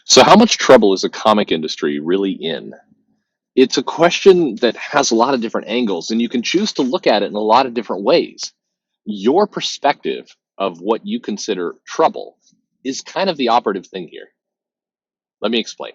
So, how much trouble is the comic industry really in? It's a question that has a lot of different angles, and you can choose to look at it in a lot of different ways. Your perspective of what you consider trouble is kind of the operative thing here. Let me explain.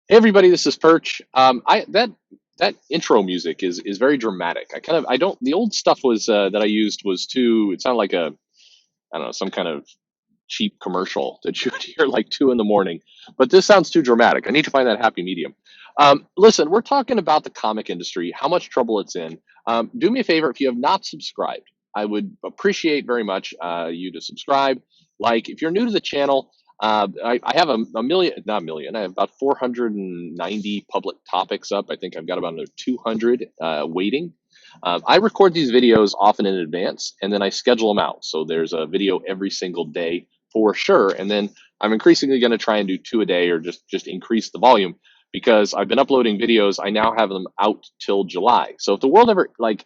Hey, everybody, this is Perch. That intro music is very dramatic. I don't the old stuff was that I used was too. It sounded like a I don't know some kind of cheap commercial that you would hear like 2 in the morning. But this sounds too dramatic. I need to find that happy medium. Listen, we're talking about the comic industry, how much trouble it's in. Do me a favor if you have not subscribed. I would appreciate very much you to subscribe. Like, if you're new to the channel, I have a million, not a million, I have about 490 public topics up. I think I've got about another 200 waiting. I record these videos often in advance and then I schedule them out. So there's a video every single day for sure. And then I'm increasingly going to try and do two a day or just increase the volume because I've been uploading videos. I now have them out till July. So if the world ever like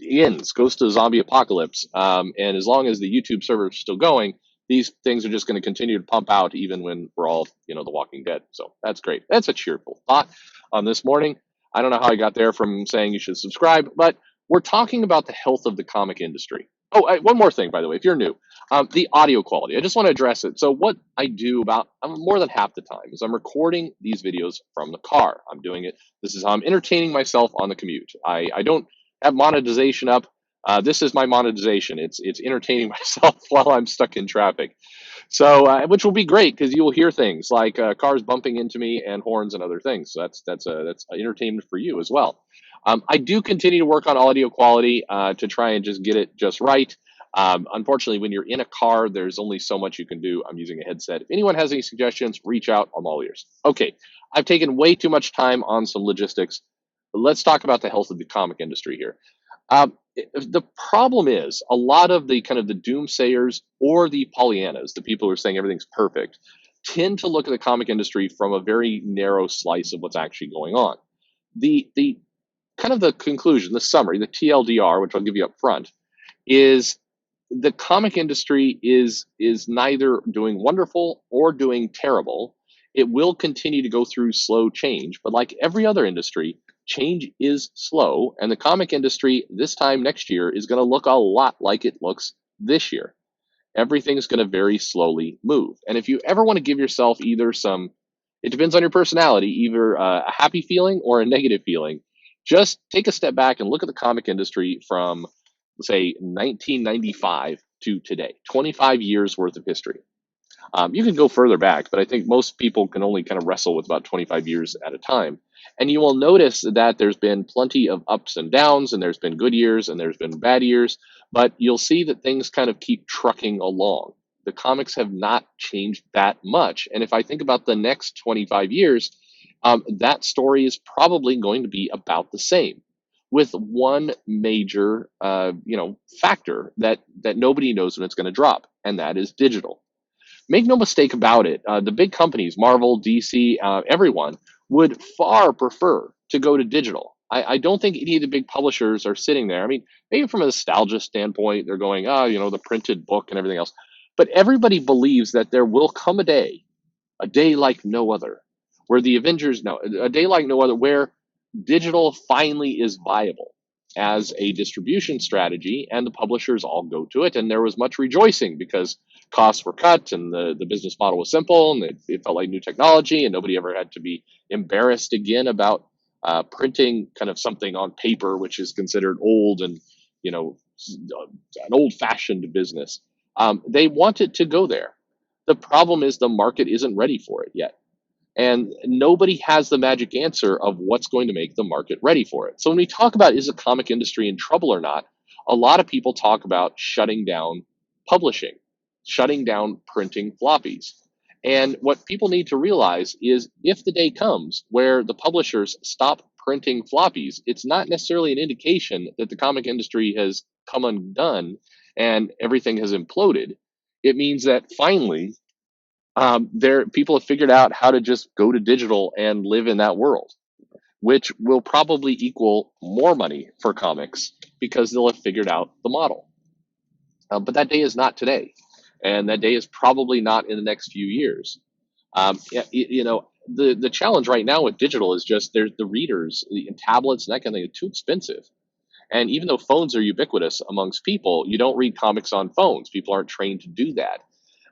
ends, goes to a zombie apocalypse, and as long as the YouTube server is still going, these things are just going to continue to pump out even when we're all, The Walking Dead. So that's great. That's a cheerful thought on this morning. I don't know how I got there from saying you should subscribe, but we're talking about the health of the comic industry. Oh, one more thing, by the way, if you're new, the audio quality. I just want to address it. So what I do about more than half the time is I'm recording these videos from the car. I'm doing it. This is how I'm entertaining myself on the commute. I don't have monetization up. This is my monetization. It's entertaining myself while I'm stuck in traffic. So, which will be great because you will hear things like cars bumping into me and horns and other things. So that's entertainment for you as well. I do continue to work on audio quality to try and just get it just right. Unfortunately, when you're in a car, there's only so much you can do. I'm using a headset. If anyone has any suggestions, reach out. I'm all ears. Okay, I've taken way too much time on some logistics. Let's talk about the health of the comic industry here. The problem is a lot of the kind of the doomsayers or the Pollyannas, the people who are saying everything's perfect, tend to look at the comic industry from a very narrow slice of what's actually going on. The kind of the conclusion, the summary, the TLDR, which I'll give you up front, is the comic industry is neither doing wonderful or doing terrible. It will continue to go through slow change, but like every other industry, change is slow, and the comic industry this time next year is going to look a lot like it looks this year. Everything's going to very slowly move. And if you ever want to give yourself either some, it depends on your personality, either a happy feeling or a negative feeling, just take a step back and look at the comic industry from, say, 1995 to today, 25 years worth of history. You can go further back, but I think most people can only kind of wrestle with about 25 years at a time. And you will notice that there's been plenty of ups and downs, and there's been good years and there's been bad years, but you'll see that things kind of keep trucking along. The comics have not changed that much. And if I think about the next 25 years, that story is probably going to be about the same, with one major, factor that nobody knows when it's going to drop, and that is digital. Make no mistake about it, the big companies, Marvel, DC, everyone, would far prefer to go to digital. I don't think any of the big publishers are sitting there. I mean, maybe from a nostalgia standpoint, they're going, the printed book and everything else. But everybody believes that there will come a day like no other, where the Avengers, no, a day like no other, where digital finally is viable as a distribution strategy, and the publishers all go to it. And there was much rejoicing because costs were cut and the business model was simple, and it felt like new technology, and nobody ever had to be embarrassed again about printing kind of something on paper, which is considered old and an old fashioned business. They wanted to go there. The problem is the market isn't ready for it yet. And nobody has the magic answer of what's going to make the market ready for it. So when we talk about is the comic industry in trouble or not, a lot of people talk about shutting down publishing, shutting down printing floppies. And what people need to realize is if the day comes where the publishers stop printing floppies, it's not necessarily an indication that the comic industry has come undone and everything has imploded. It means that finally, there people have figured out how to just go to digital and live in that world, which will probably equal more money for comics because they'll have figured out the model. But that day is not today, and that day is probably not in the next few years. The challenge right now with digital is just there's the readers, the tablets, and that kind of thing are too expensive. And even though phones are ubiquitous amongst people, you don't read comics on phones. People aren't trained to do that.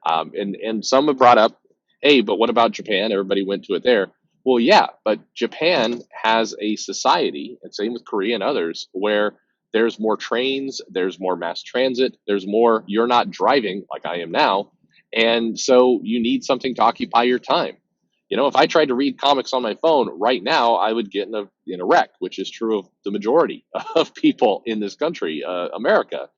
And some have brought up, hey, but what about Japan? Everybody went to it there. Well, yeah, but Japan has a society, and same with Korea and others, where there's more trains, there's more mass transit, there's more. You're not driving like I am now, and so you need something to occupy your time. If I tried to read comics on my phone right now, I would get in a wreck, which is true of the majority of people in this country, America.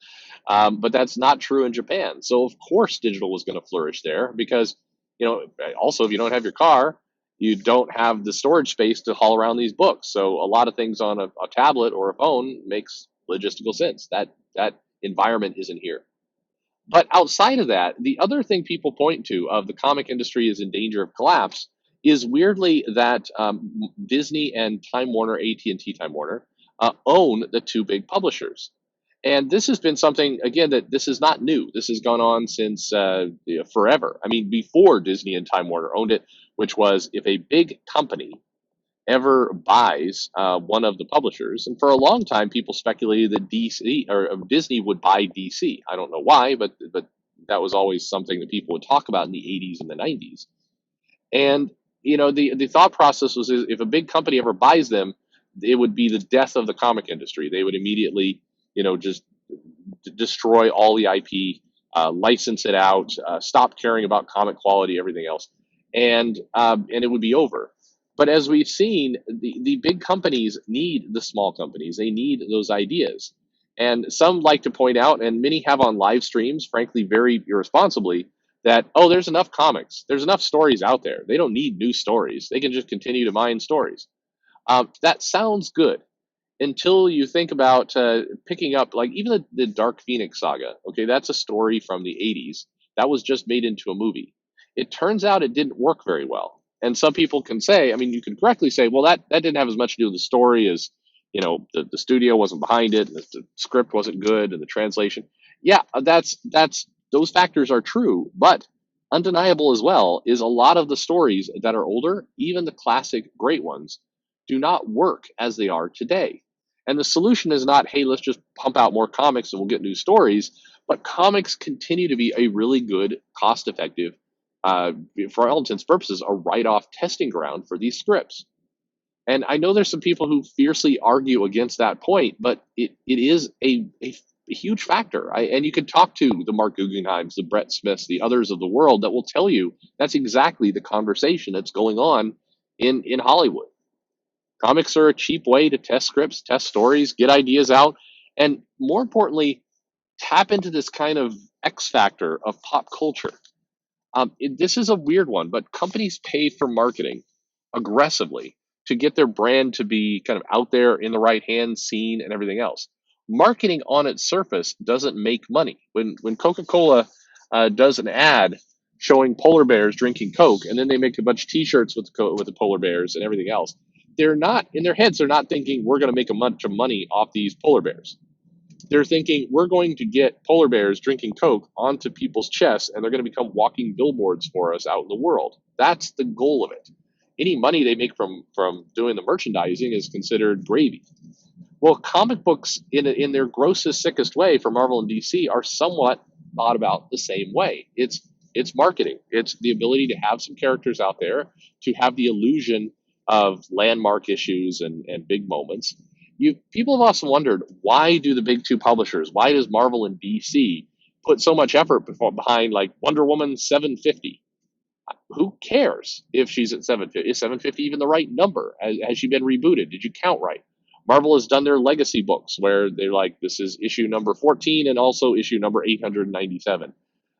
But that's not true in Japan. So of course digital was going to flourish there because, also if you don't have your car, you don't have the storage space to haul around these books. So a lot of things on a tablet or a phone makes logistical sense. That environment isn't here. But outside of that, the other thing people point to of the comic industry is in danger of collapse is weirdly that Disney and Time Warner, AT&T Time Warner, own the two big publishers. And this has been something again that this is not new. This has gone on since forever. I mean, before Disney and Time Warner owned it, which was if a big company ever buys one of the publishers, and for a long time people speculated that DC or Disney would buy DC. I don't know why, but that was always something that people would talk about in the 80s and the 90s. And the thought process was if a big company ever buys them, it would be the death of the comic industry. They would immediately, just destroy all the IP, license it out, stop caring about comic quality, everything else, and it would be over. But as we've seen, the big companies need the small companies. They need those ideas. And some like to point out, and many have on live streams, frankly, very irresponsibly, that, oh, there's enough comics. There's enough stories out there. They don't need new stories. They can just continue to mine stories. That sounds good until you think about picking up, like even the Dark Phoenix saga. Okay, that's a story from the 80s that was just made into a movie. It turns out it didn't work very well. And some people can say, I mean, you can correctly say, well, that didn't have as much to do with the story as, the studio wasn't behind it, and the script wasn't good, and the translation. Yeah, that's those factors are true, but undeniable as well is a lot of the stories that are older, even the classic great ones, do not work as they are today. And the solution is not, hey, let's just pump out more comics and we'll get new stories. But comics continue to be a really good, cost effective, for all intents and purposes, a write off testing ground for these scripts. And I know there's some people who fiercely argue against that point, but it is a huge factor. And you can talk to the Mark Guggenheims, the Brett Smiths, the others of the world that will tell you that's exactly the conversation that's going on in Hollywood. Comics are a cheap way to test scripts, test stories, get ideas out, and more importantly, tap into this kind of X factor of pop culture. This is a weird one, but companies pay for marketing aggressively to get their brand to be kind of out there in the right hands, seen, and everything else. Marketing on its surface doesn't make money. When Coca-Cola does an ad showing polar bears drinking Coke, and then they make a bunch of T-shirts with the polar bears and everything else, they're not in their heads. They're not thinking we're going to make a bunch of money off these polar bears. They're thinking we're going to get polar bears drinking Coke onto people's chests, and they're going to become walking billboards for us out in the world. That's the goal of it. Any money they make from doing the merchandising is considered gravy. Well, comic books in their grossest, sickest way for Marvel and DC are somewhat thought about the same way. It's marketing. It's the ability to have some characters out there, to have the illusion of landmark issues and big moments. People have also wondered, why do the big two publishers, why does Marvel and DC put so much effort behind like Wonder Woman 750? Who cares if she's at 750? Is 750 even the right number? Has she been rebooted? Did you count right? Marvel has done their legacy books where they're like, this is issue number 14 and also issue number 897.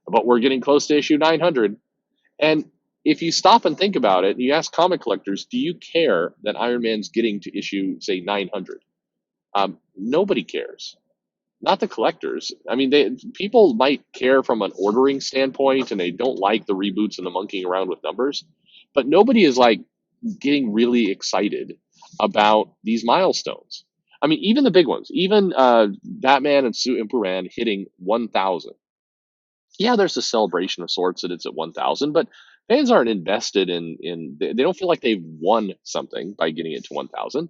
But we're getting close to issue 900. And if you stop and think about it, and you ask comic collectors, do you care that Iron Man's getting to issue, say, 900? Nobody cares. not the collectors. I mean, people might care from an ordering standpoint, and they don't like the reboots and the monkeying around with numbers, but nobody is like getting really excited about these milestones. I mean, even the big ones, even Batman and Superman hitting 1,000. Yeah, there's a celebration of sorts that it's at 1,000, but fans aren't invested in. They don't feel like they've won something by getting it to 1,000.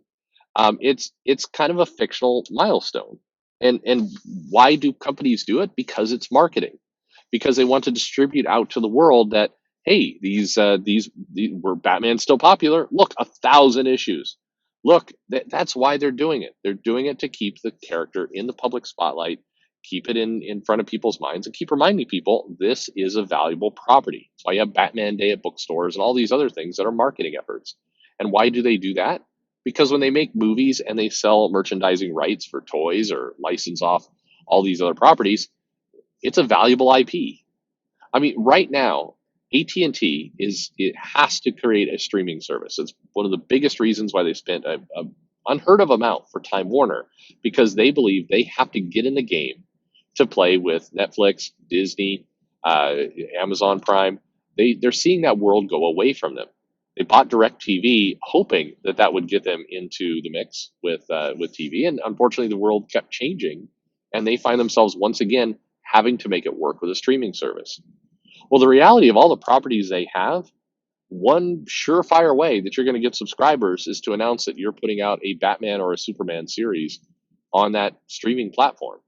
It's kind of a fictional milestone, and why do companies do it? Because it's marketing, because they want to distribute out to the world that, hey, these were Batman's still popular. Look, 1,000 issues. Look, that's why they're doing it. They're doing it to keep the character in the public spotlight, keep it in front of people's minds, and keep reminding people this is a valuable property. That's why you have Batman Day at bookstores and all these other things that are marketing efforts. And why do they do that? Because when they make movies and they sell merchandising rights for toys or license off all these other properties, it's a valuable IP. I mean, right now, AT&T is it has to create a streaming service. It's one of the biggest reasons why they spent a unheard of amount for Time Warner, because they believe they have to get in the game to play with Netflix, Disney, uh, Amazon Prime. They're seeing that world go away from them. They bought DirecTV, hoping that that would get them into the mix with TV, and unfortunately, the world kept changing, and they find themselves once again having to make it work with a streaming service. Well, the reality of all the properties they have, one surefire way that you're going to get subscribers is to announce that you're putting out a Batman or a Superman series on that streaming platform.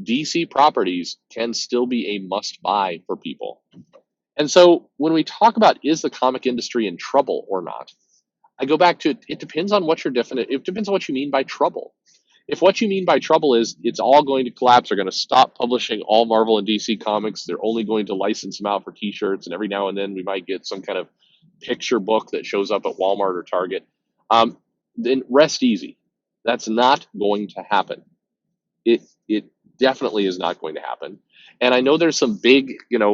DC properties can still be a must buy for people. And so when we talk about is the comic industry in trouble or not, I go back to it depends on what your definite it depends on what you mean by trouble. If what you mean by trouble is it's all going to collapse, they're going to stop publishing all Marvel and DC comics, they're only going to license them out for T-shirts, and every now and then we might get some kind of picture book that shows up at Walmart or Target, then rest easy. That's not going to happen. It definitely is not going to happen. And I know there's some big,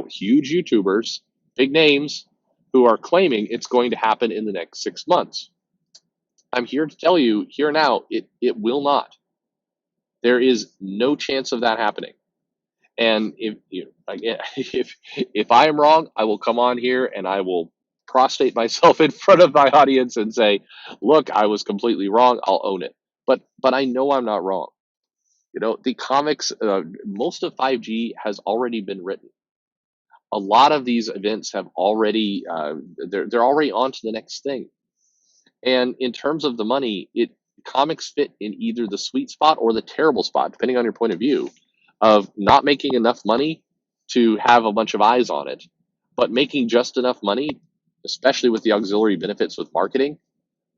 huge YouTubers, big names, who are claiming it's going to happen in the next 6 months. I'm here to tell you here now, it will not. There is no chance of that happening. And if I am wrong, I will come on here and I will prostrate myself in front of my audience and say, "Look, I was completely wrong. I'll own it." But I know I'm not wrong. The comics, most of 5G has already been written. A lot of these events have already they're already on to the next thing. And in terms of the money, comics fit in either the sweet spot or the terrible spot, depending on your point of view, of not making enough money to have a bunch of eyes on it, but making just enough money, especially with the auxiliary benefits with marketing,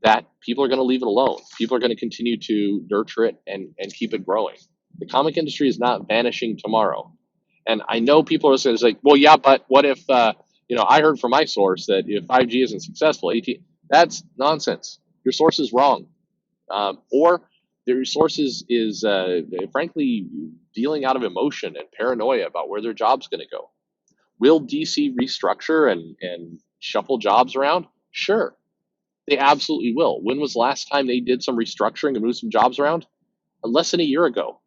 that people are going to leave it alone. People are going to continue to nurture it and keep it growing. The comic industry is not vanishing tomorrow. And I know people are saying, it's like, well, yeah, but what if, I heard from my source that if 5G isn't successful, that's nonsense. Your source is wrong. Or their source is frankly, dealing out of emotion and paranoia about where their job's going to go. Will DC restructure and shuffle jobs around? Sure, they absolutely will. When was the last time they did some restructuring and moved some jobs around? Less than a year ago.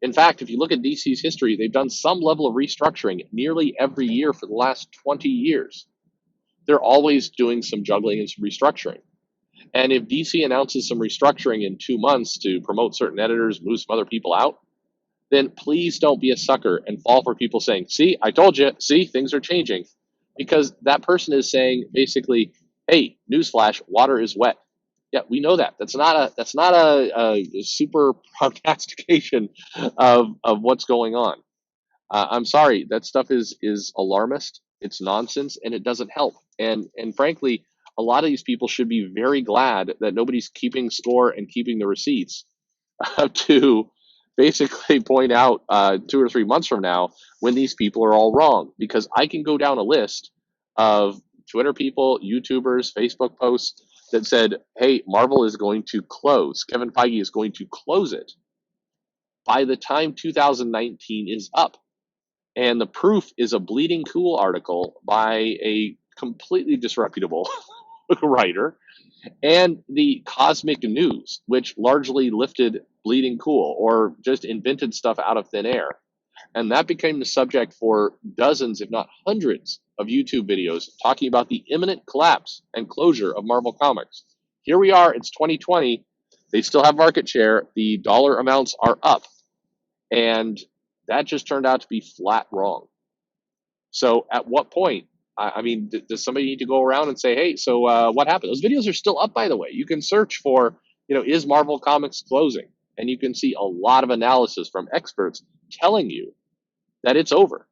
In fact, if you look at DC's history, they've done some level of restructuring nearly every year for the last 20 years. They're always doing some juggling and some restructuring. And if DC announces some restructuring in 2 months to promote certain editors, move some other people out, then please don't be a sucker and fall for people saying, "See, I told you, see, things are changing." Because that person is saying basically, "Hey, newsflash, water is wet." Yeah, we know that. That's not a super prognostication of what's going on. I'm sorry, that stuff is alarmist. It's nonsense, and it doesn't help. And frankly, a lot of these people should be very glad that nobody's keeping score and keeping the receipts to basically point out 2 or 3 months from now when these people are all wrong. Because I can go down a list of Twitter people, YouTubers, Facebook posts that said, "Hey, Marvel is going to close. Kevin Feige is going to close it by the time 2019 is up." And the proof is a bleeding cool article by a completely disreputable writer. and the cosmic news, which largely lifted Bleeding Cool or just invented stuff out of thin air. And that became the subject for dozens, if not hundreds, of YouTube videos talking about the imminent collapse and closure of Marvel Comics. Here we are, it's 2020. They still have market share. The dollar amounts are up. And that just turned out to be flat wrong. So at what point? I mean, does somebody need to go around and say, hey, so what happened? Those videos are still up, by the way. You can search for, is Marvel Comics closing? And you can see a lot of analysis from experts telling you that it's over.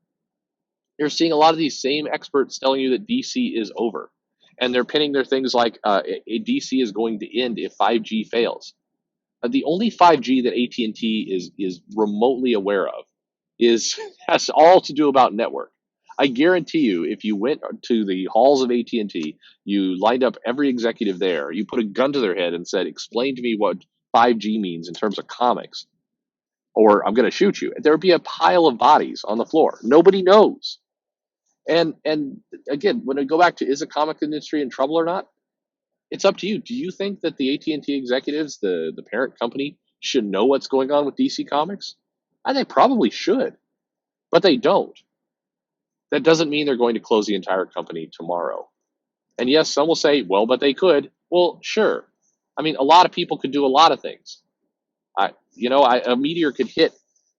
You're seeing a lot of these same experts telling you that DC is over. And they're pinning their things like DC is going to end if 5G fails. The only 5G that AT&T is remotely aware of has all to do about network. I guarantee you, if you went to the halls of AT&T, you lined up every executive there, you put a gun to their head and said, explain to me what 5G means in terms of comics, or I'm going to shoot you. There would be a pile of bodies on the floor. Nobody knows. And again, when I go back to, is the comic industry in trouble or not? It's up to you. Do you think that the AT&T executives, the parent company, should know what's going on with DC Comics? They probably should, but they don't. That doesn't mean they're going to close the entire company tomorrow. And yes, some will say, well, but they could. Well, sure. I mean, a lot of people could do a lot of things. A meteor could hit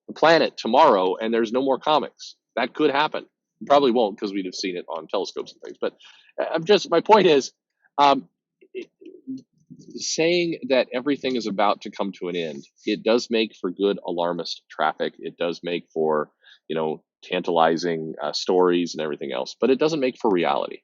the planet tomorrow and there's no more comics. That could happen. Probably won't, because we'd have seen it on telescopes and things. But my point is, um, saying that everything is about to come to an end, it does make for good alarmist traffic. It does make for, tantalizing stories and everything else, but it doesn't make for reality.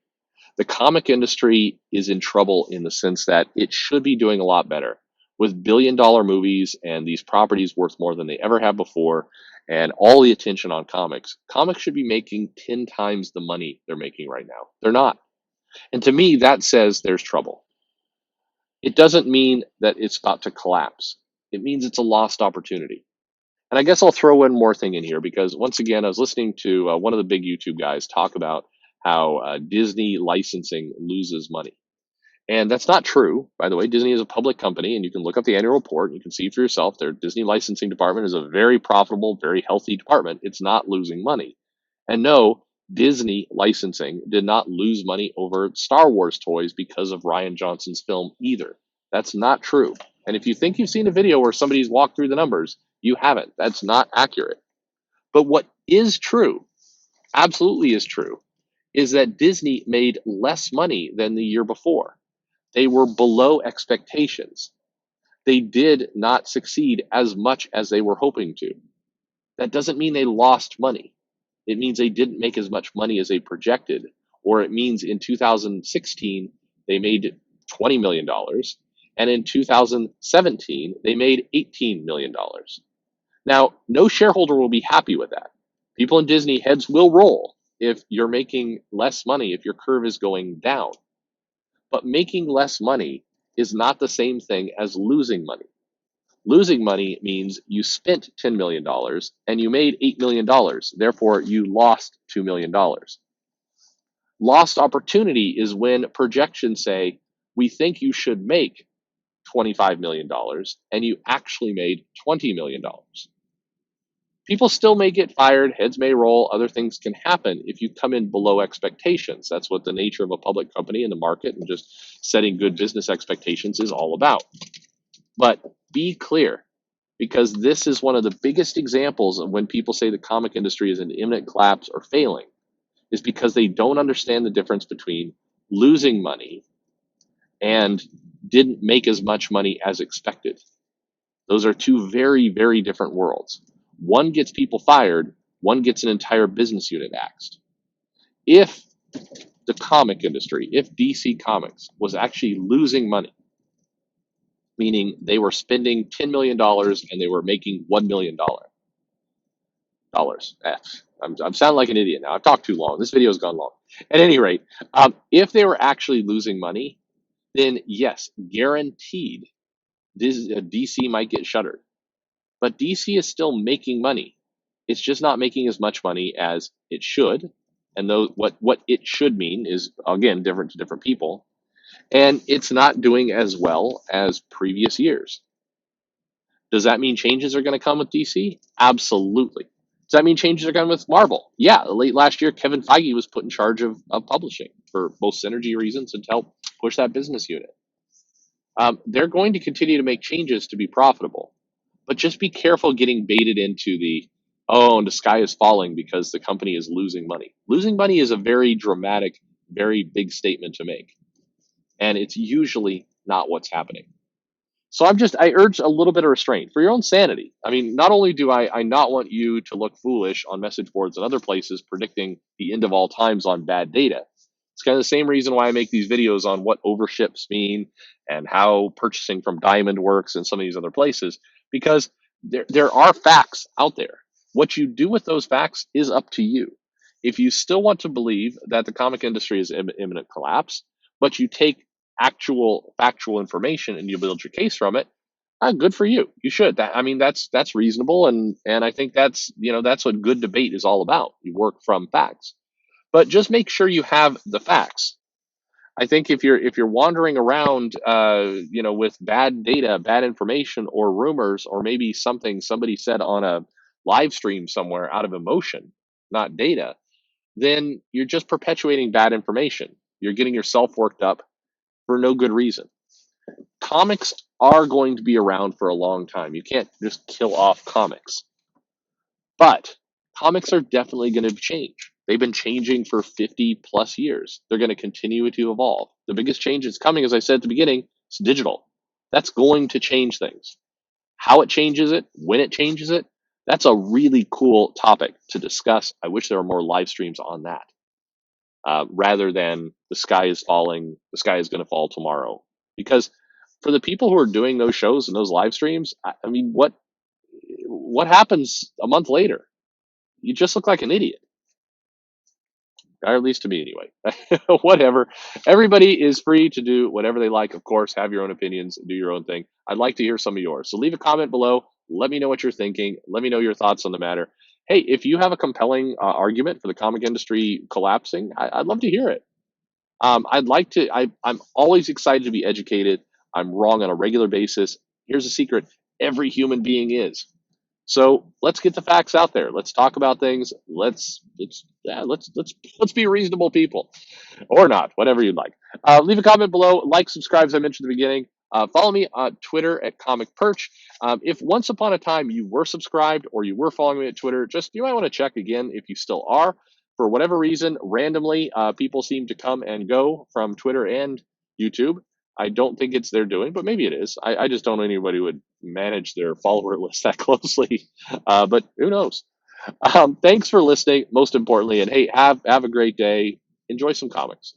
The comic industry is in trouble in the sense that it should be doing a lot better with billion-dollar movies and these properties worth more than they ever have before, and all the attention on comics. Comics should be making 10 times the money they're making right now. They're not. And to me, that says there's trouble. It doesn't mean that it's about to collapse. It means it's a lost opportunity. And I guess I'll throw one more thing in here because, once again, I was listening to one of the big YouTube guys talk about how Disney licensing loses money. And that's not true. By the way, Disney is a public company, and you can look up the annual report and you can see for yourself their Disney licensing department is a very profitable, very healthy department. It's not losing money. And no, Disney licensing did not lose money over Star Wars toys because of Rian Johnson's film either. That's not true. And if you think you've seen a video where somebody's walked through the numbers, you haven't. That's not accurate. But what is true, absolutely is true, is that Disney made less money than the year before. They were below expectations. They did not succeed as much as they were hoping to. That doesn't mean they lost money. It means they didn't make as much money as they projected, or it means in 2016 they made $20 million, and in 2017 they made $18 million. Now, no shareholder will be happy with that. People in Disney heads will roll if you're making less money, if your curve is going down. But making less money is not the same thing as losing money. Losing money means you spent $10 million and you made $8 million. Therefore, you lost $2 million. Lost opportunity is when projections say, we think you should make $25 million and you actually made $20 million. People still may get fired, heads may roll, other things can happen if you come in below expectations. That's what the nature of a public company in the market and just setting good business expectations is all about. But be clear, because this is one of the biggest examples of when people say the comic industry is in imminent collapse or failing, is because they don't understand the difference between losing money and didn't make as much money as expected. Those are two very, very different worlds. One gets people fired, one gets an entire business unit axed. If the comic industry, if DC Comics was actually losing money, meaning they were spending $10 million and they were making $1 million. I'm sounding like an idiot now. I've talked too long. This video has gone long. At any rate, if they were actually losing money, then yes, guaranteed, DC might get shuttered. But DC is still making money. It's just not making as much money as it should. And what it should mean is, again, different to different people. and it's not doing as well as previous years. Does that mean changes are going to come with DC? Absolutely. Does that mean changes are coming with Marvel? Yeah, late last year, Kevin Feige was put in charge of publishing for both synergy reasons and to help push that business unit. They're going to continue to make changes to be profitable, but just be careful getting baited into the, oh, and the sky is falling because the company is losing money. Losing money is a very dramatic, very big statement to make, and it's usually not what's happening. So I urge a little bit of restraint for your own sanity. I mean, not only do I not want you to look foolish on message boards and other places predicting the end of all times on bad data. It's kind of the same reason why I make these videos on what overships mean and how purchasing from Diamond works and some of these other places, because there are facts out there. What you do with those facts is up to you. If you still want to believe that the comic industry is imminent collapse, but you take actual factual information and you build your case from it, good for you. You should. I mean, that's reasonable, and I think that's what good debate is all about. You work from facts, but just make sure you have the facts. I think if you're wandering around, with bad data, bad information, or rumors, or maybe something somebody said on a live stream somewhere out of emotion, not data, then you're just perpetuating bad information. You're getting yourself worked up for no good reason. Comics are going to be around for a long time. You can't just kill off comics. But comics are definitely going to change. They've been changing for 50 plus years. They're going to continue to evolve. The biggest change that's coming, as I said at the beginning, is digital. That's going to change things. How it changes it, when it changes it, that's a really cool topic to discuss. I wish there were more live streams on that, rather than the sky is falling, the sky is going to fall tomorrow. Because for the people who are doing those shows and those live streams, I mean, what happens a month later? You just look like an idiot, or at least to me anyway. Whatever. Everybody is free to do whatever they like. Of course, have your own opinions, do your own thing. I'd like to hear some of yours. So leave a comment below. Let me know what you're thinking. Let me know your thoughts on the matter. Hey, if you have a compelling argument for the comic industry collapsing, I'd love to hear it. I'd like to. I'm always excited to be educated. I'm wrong on a regular basis. Here's a secret: every human being is. So let's get the facts out there. Let's talk about things. Let's be reasonable people, or not, whatever you'd like. Leave a comment below. Like, subscribe, as I mentioned at the beginning. Follow me on Twitter at Comic Perch. If once upon a time you were subscribed or you were following me at Twitter, just you might want to check again if you still are. For whatever reason, randomly, people seem to come and go from Twitter and YouTube. I don't think it's their doing, but maybe it is. I just don't know anybody who would manage their follower list that closely. But who knows? Thanks for listening, most importantly, and hey, have a great day. Enjoy some comics.